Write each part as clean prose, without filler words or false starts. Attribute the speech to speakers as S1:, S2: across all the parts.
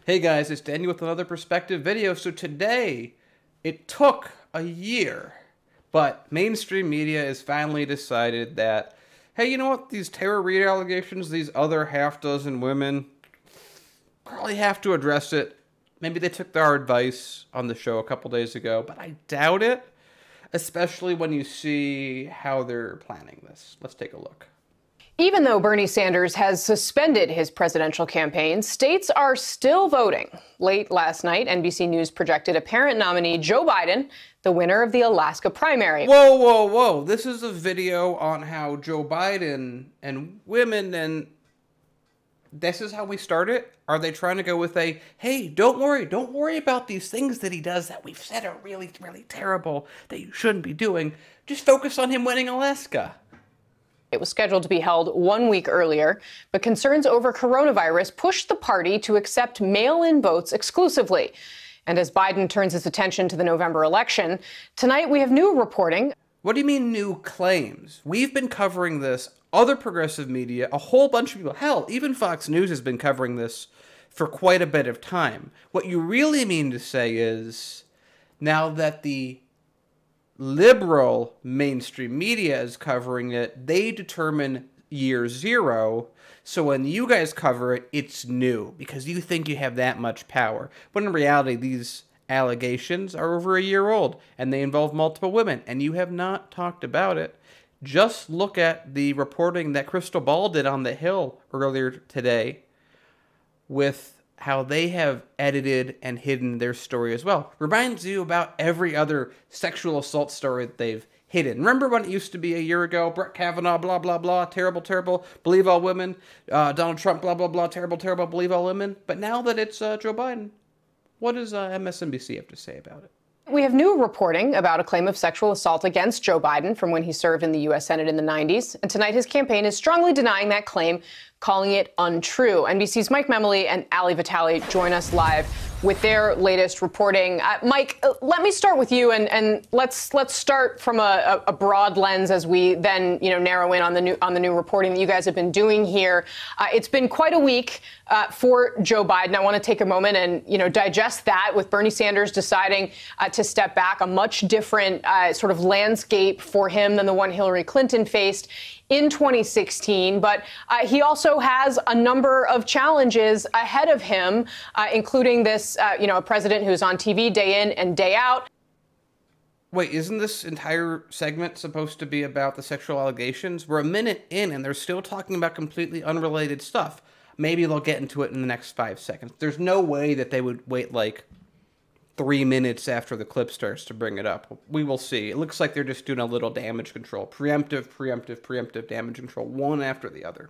S1: Hey guys, it's Daniel with another perspective video. So today, it took a year, but mainstream media has finally decided that, hey, you know what? These Tara Reade allegations, these other half dozen women, probably have to address it. Maybe they took our advice on the show a couple days ago, but I doubt it, especially when you see how they're planning this. Let's take a look.
S2: Even though Bernie Sanders has suspended his presidential campaign, states are still voting. Late last night, NBC News projected apparent nominee Joe Biden the winner of the Alaska primary.
S1: Whoa, whoa, whoa. This is a video on how Joe Biden and women, and this is how we start it? Are they trying to go with a, hey, don't worry about these things that he does that we've said are really, really terrible, that you shouldn't be doing. Just focus on him winning Alaska.
S2: It was scheduled to be held 1 week earlier, but concerns over coronavirus pushed the party to accept mail-in votes exclusively. And as Biden turns his attention to the November election, tonight we have new reporting.
S1: What do you mean new claims? We've been covering this, other progressive media, a whole bunch of people, hell, even Fox News has been covering this for quite a bit of time. What you really mean to say is, now that the liberal mainstream media is covering it, they determine year zero, so when you guys cover it, it's new, because you think you have that much power. But in reality, these allegations are over a year old, and they involve multiple women, and you have not talked about it. Just look at the reporting that Crystal Ball did on The Hill earlier today with how they have edited and hidden their story as well. Reminds you about every other sexual assault story that they've hidden. Remember when it used to be a year ago? Brett Kavanaugh, blah, blah, blah, terrible, terrible, believe all women. Donald Trump, blah, blah, blah, terrible, terrible, believe all women. But now that it's Joe Biden, what does MSNBC have to say about it?
S2: We have new reporting about a claim of sexual assault against Joe Biden from when he served in the U.S. Senate in the 90s. And tonight his campaign is strongly denying that claim, calling it untrue. NBC's Mike Memoli and Ali Vitale join us live with their latest reporting. Mike, let me start with you, and let's start from a broad lens as we then narrow in on the new reporting that you guys have been doing here. It's been quite a week for Joe Biden. I want to take a moment and digest that, with Bernie Sanders deciding to step back, a much different sort of landscape for him than the one Hillary Clinton faced in 2016. But he also has a number of challenges ahead of him, including this, a president who's on TV day in and day out.
S1: Wait, isn't this entire segment supposed to be about the sexual allegations? We're a minute in and they're still talking about completely unrelated stuff. Maybe they'll get into it in the next 5 seconds. There's no way that they would wait like 3 minutes after the clip starts to bring it up. We will see. It looks like they're just doing a little damage control. Preemptive damage control, one after the other.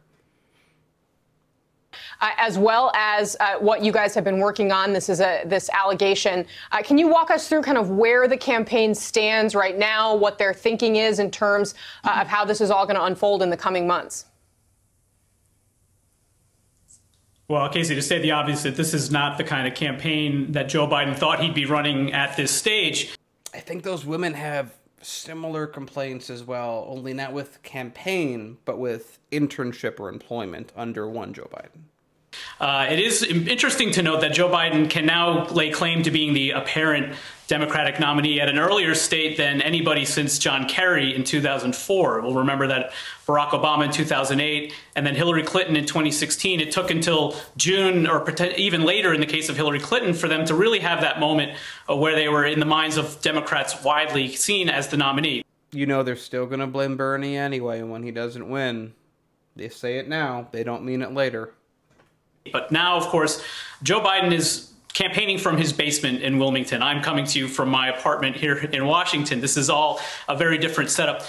S2: As well as what you guys have been working on. This allegation. Can you walk us through kind of where the campaign stands right now, what their thinking is in terms of how this is all going to unfold in the coming months?
S3: Well, Casey, to state the obvious, that this is not the kind of campaign that Joe Biden thought he'd be running at this stage.
S1: I think those women have similar complaints as well, only not with campaign, but with internship or employment under one Joe Biden.
S3: It is interesting to note that Joe Biden can now lay claim to being the apparent Democratic nominee at an earlier state than anybody since John Kerry in 2004. We'll remember that Barack Obama in 2008 and then Hillary Clinton in 2016. It took until June or even later in the case of Hillary Clinton for them to really have that moment where they were in the minds of Democrats widely seen as the nominee.
S1: You know they're still going to blame Bernie anyway when he doesn't win. They say it now. They don't mean it later.
S3: But now, of course, Joe Biden is campaigning from his basement in Wilmington. I'm coming to you from my apartment here in Washington. This is all a very different setup.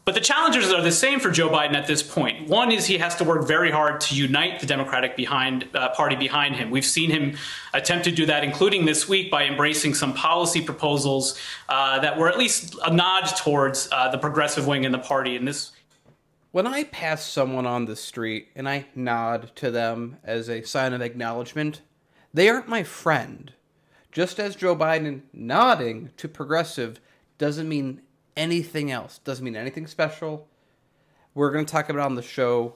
S3: But the challenges are the same for Joe Biden at this point. One is he has to work very hard to unite the Democratic Party behind him. We've seen him attempt to do that, including this week, by embracing some policy proposals that were at least a nod towards the progressive wing in the party. And this.
S1: When I pass someone on the street and I nod to them as a sign of acknowledgement, they aren't my friend. Just as Joe Biden nodding to progressive doesn't mean anything else, doesn't mean anything special. We're going to talk about it on the show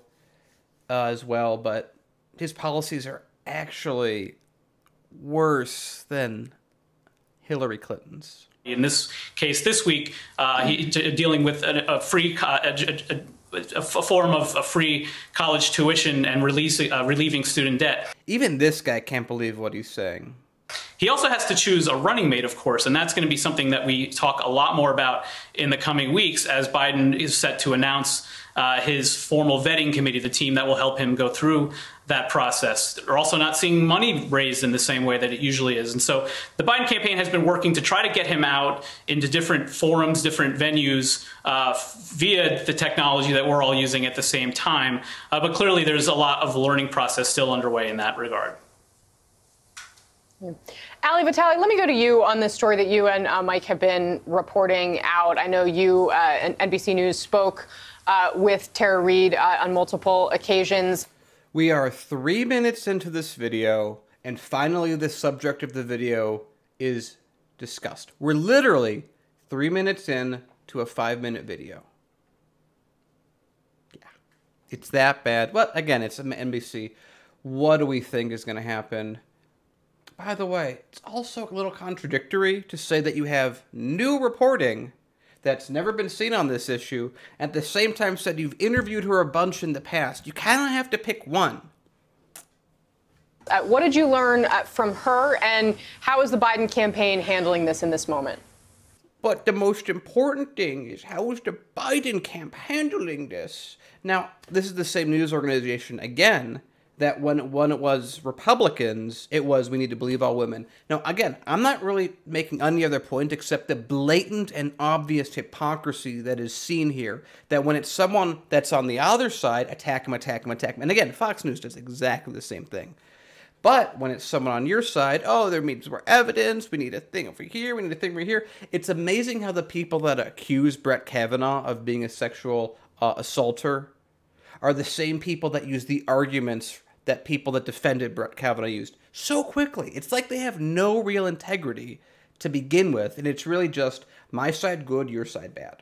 S1: as well, but his policies are actually worse than Hillary Clinton's.
S3: In this case, this week, dealing with a form of a free college tuition and relieving student debt.
S1: Even this guy can't believe what he's saying.
S3: He also has to choose a running mate, of course, and that's going to be something that we talk a lot more about in the coming weeks as Biden is set to announce his formal vetting committee, the team that will help him go through that process. They're also not seeing money raised in the same way that it usually is. And so the Biden campaign has been working to try to get him out into different forums, different venues via the technology that we're all using at the same time. But clearly there's a lot of learning process still underway in that regard.
S2: Ali Vitale, let me go to you on this story that you and Mike have been reporting out. I know you and NBC News spoke with Tara Reade on multiple occasions.
S1: We are 3 minutes into this video, and finally the subject of the video is discussed. We're literally 3 minutes in to a 5-minute video. Yeah, it's that bad. But again, it's NBC. What do we think is going to happen? By the way, it's also a little contradictory to say that you have new reporting that's never been seen on this issue, at the same time said you've interviewed her a bunch in the past. You kind of have to pick one.
S2: What did you learn from her, and how is the Biden campaign handling this in this moment?
S1: But the most important thing is, how is the Biden camp handling this? Now, this is the same news organization, again, that when it was Republicans, it was, we need to believe all women. Now, again, I'm not really making any other point except the blatant and obvious hypocrisy that is seen here. That when it's someone that's on the other side, attack him, attack him, attack him. And again, Fox News does exactly the same thing. But when it's someone on your side, oh, there needs more evidence, we need a thing over here, we need a thing over here. It's amazing how the people that accuse Brett Kavanaugh of being a sexual assaulter are the same people that use the arguments that people that defended Brett Kavanaugh used so quickly. It's like they have no real integrity to begin with, and it's really just my side good, your side bad.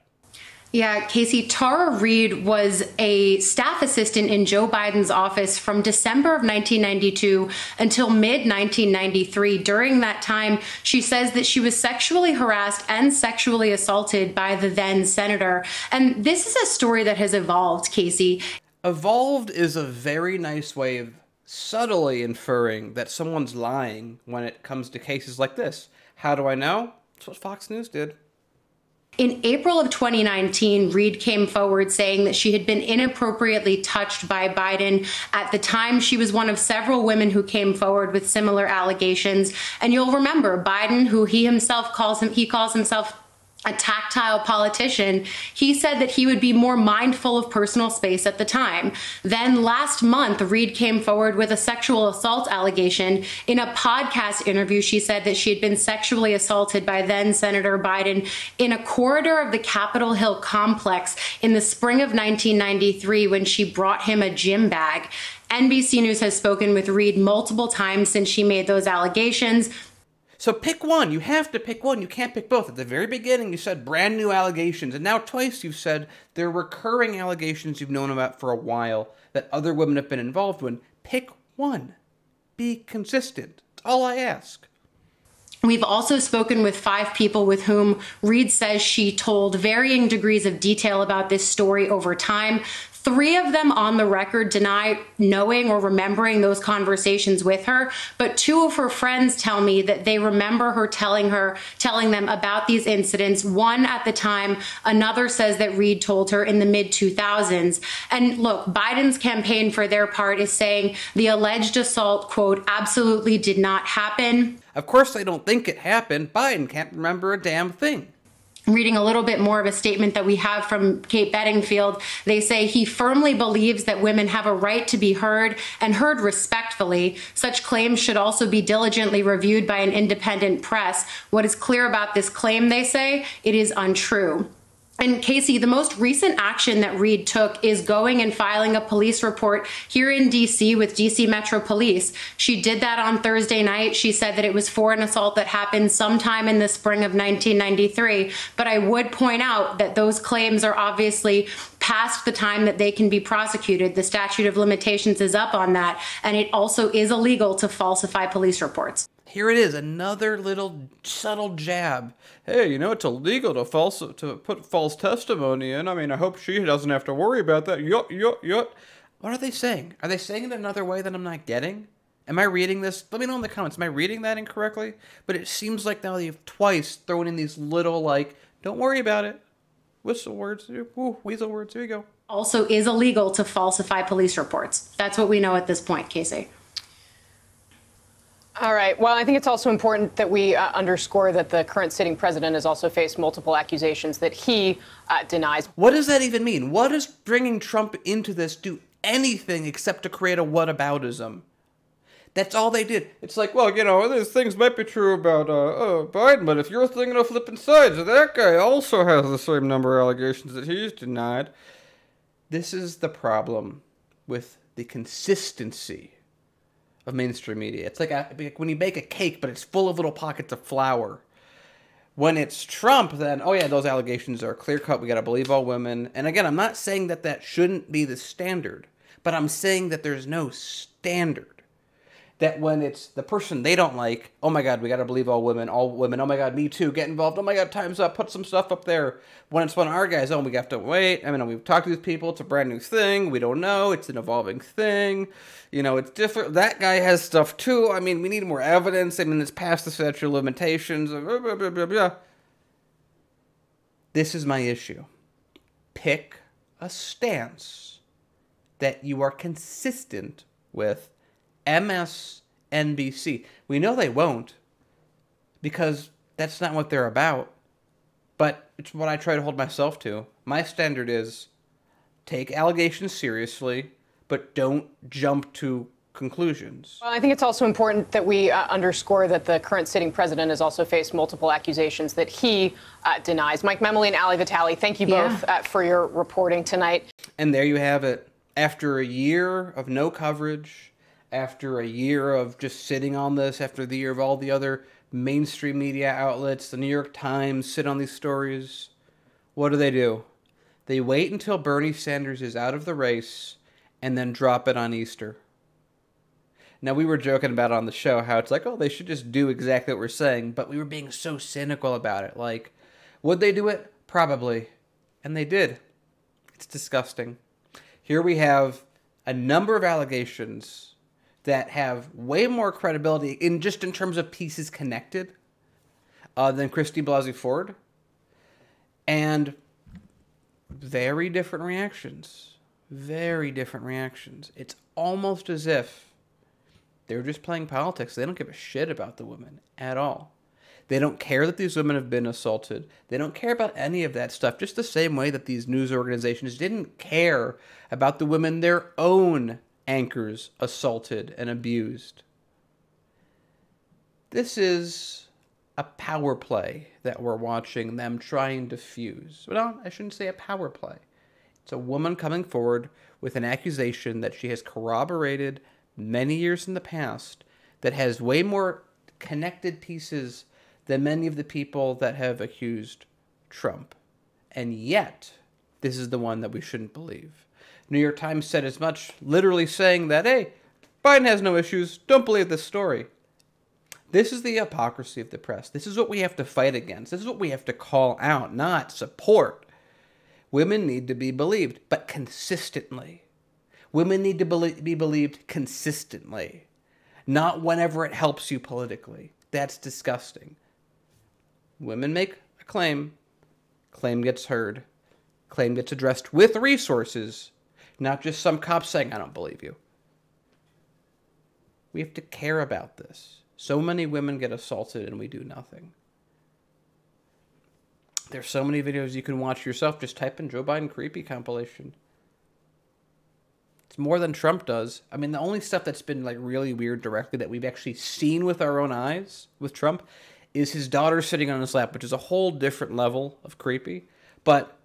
S4: Yeah, Casey, Tara Reade was a staff assistant in Joe Biden's office from December of 1992 until mid-1993. During that time, she says that she was sexually harassed and sexually assaulted by the then senator. And this is a story that has evolved, Casey.
S1: Evolved is a very nice way of subtly inferring that someone's lying when it comes to cases like this. How do I know? That's what Fox News did.
S4: In April of 2019, Reade came forward saying that she had been inappropriately touched by Biden. At the time, she was one of several women who came forward with similar allegations. And you'll remember Biden, who he calls himself a tactile politician, he said that he would be more mindful of personal space at the time. Then last month, Reade came forward with a sexual assault allegation. In a podcast interview, she said that she had been sexually assaulted by then Senator Biden in a corridor of the Capitol Hill complex in the spring of 1993 when she brought him a gym bag. NBC News has spoken with Reade multiple times since she made those allegations.
S1: So pick one. You have to pick one. You can't pick both. At the very beginning, you said brand new allegations. And now twice you've said they're recurring allegations you've known about for a while that other women have been involved in. Pick one. Be consistent. That's all I ask.
S4: We've also spoken with 5 people with whom Reade says she told varying degrees of detail about this story over time. 3 of them on the record deny knowing or remembering those conversations with her, but 2 of her friends tell me that they remember her telling them about these incidents, one at the time, another says that Reade told her in the mid-2000s. And look, Biden's campaign for their part is saying the alleged assault, quote, absolutely did not happen.
S1: Of course they don't think it happened. Biden can't remember a damn thing.
S4: Reading a little bit more of a statement that we have from Kate Bedingfield, they say he firmly believes that women have a right to be heard and heard respectfully. Such claims should also be diligently reviewed by an independent press. What is clear about this claim, they say, it is untrue. And Casey, the most recent action that Reade took is going and filing a police report here in D.C. with D.C. Metro Police. She did that on Thursday night. She said that it was for an assault that happened sometime in the spring of 1993. But I would point out that those claims are obviously past the time that they can be prosecuted. The statute of limitations is up on that. And it also is illegal to falsify police reports.
S1: Here it is, another little subtle jab. Hey, you know, it's illegal to put false testimony in. I mean, I hope she doesn't have to worry about that. Yup. What are they saying? Are they saying it another way that I'm not getting? Am I reading this? Let me know in the comments. Am I reading that incorrectly? But it seems like now you've twice thrown in these little, like, don't worry about it. Whistle words. Ooh, weasel words. Here you go.
S4: Also is illegal to falsify police reports. That's what we know at this point, Casey.
S2: All right. Well, I think it's also important that we underscore that the current sitting president has also faced multiple accusations that he denies.
S1: What does that even mean? What does bringing Trump into this do anything except to create a whataboutism? That's all they did. It's like, well, you know, these things might be true about Biden, but if you're thinking of flipping sides, that guy also has the same number of allegations that he's denied. This is the problem with the consistency of mainstream media. It's like when you bake a cake, but it's full of little pockets of flour. When it's Trump, then, oh yeah, those allegations are clear-cut. We got to believe all women. And again, I'm not saying that that shouldn't be the standard, but I'm saying that there's no standard. That when it's the person they don't like, oh my God, we got to believe all women, oh my God, me too, get involved, oh my God, time's up, put some stuff up there. When it's one of our guys, oh, we have to wait, I mean, we've talked to these people, it's a brand new thing, we don't know, it's an evolving thing, you know, it's different, that guy has stuff too, I mean, we need more evidence, I mean, it's past the statute of limitations, blah, blah, blah, blah, blah. This is my issue. Pick a stance that you are consistent with. MSNBC. We know they won't, because that's not what they're about. But it's what I try to hold myself to. My standard is take allegations seriously, but don't jump to conclusions.
S2: Well, I think it's also important that we underscore that the current sitting president has also faced multiple accusations that he denies. Mike Memoli and Ali Vitale, thank you both for your reporting tonight.
S1: And there you have it. After a year of no coverage, after a year of just sitting on this, after the year of all the other mainstream media outlets, the New York Times sit on these stories, what do? They wait until Bernie Sanders is out of the race and then drop it on Easter. Now, we were joking about it on the show how it's like, oh, they should just do exactly what we're saying, but we were being so cynical about it. Like, would they do it? Probably. And they did. It's disgusting. Here we have a number of allegations that have way more credibility in terms of pieces connected than Christine Blasey Ford, and very different reactions. Very different reactions. It's almost as if they're just playing politics. They don't give a shit about the women at all. They don't care that these women have been assaulted. They don't care about any of that stuff, just the same way that these news organizations didn't care about the women their own anchors assaulted and abused. This is a power play that we're watching them trying to fuse. Well, I shouldn't say a power play. It's a woman coming forward with an accusation that she has corroborated many years in the past that has way more connected pieces than many of the people that have accused Trump. And yet, this is the one that we shouldn't believe. New York Times said as much, literally saying that, hey, Biden has no issues, don't believe this story. This is the hypocrisy of the press. This is what we have to fight against. This is what we have to call out, not support. Women need to be believed, but consistently. Women need to be believed consistently, not whenever it helps you politically. That's disgusting. Women make a claim gets heard, claim gets addressed with resources, not just some cop saying, I don't believe you. We have to care about this. So many women get assaulted and we do nothing. There's so many videos you can watch yourself. Just type in Joe Biden creepy compilation. It's more than Trump does. I mean, the only stuff that's been like really weird directly that we've actually seen with our own eyes with Trump is his daughter sitting on his lap, which is a whole different level of creepy. But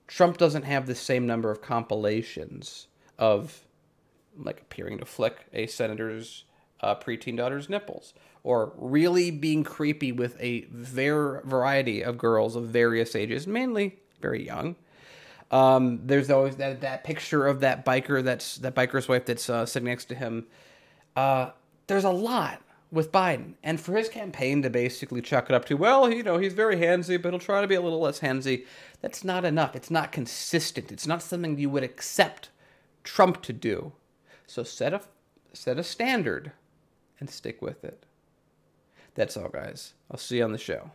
S1: Trump doesn't have the same number of compilations of like appearing to flick a senator's preteen daughter's nipples, or really being creepy with a variety of girls of various ages, mainly very young. There's always that picture of that biker's wife that's sitting next to him. There's a lot. with Biden. And for his campaign to basically chuck it up to, well, he's very handsy, but he'll try to be a little less handsy. That's not enough. It's not consistent. It's not something you would accept Trump to do. So set a standard and stick with it. That's all, guys. I'll see you on the show.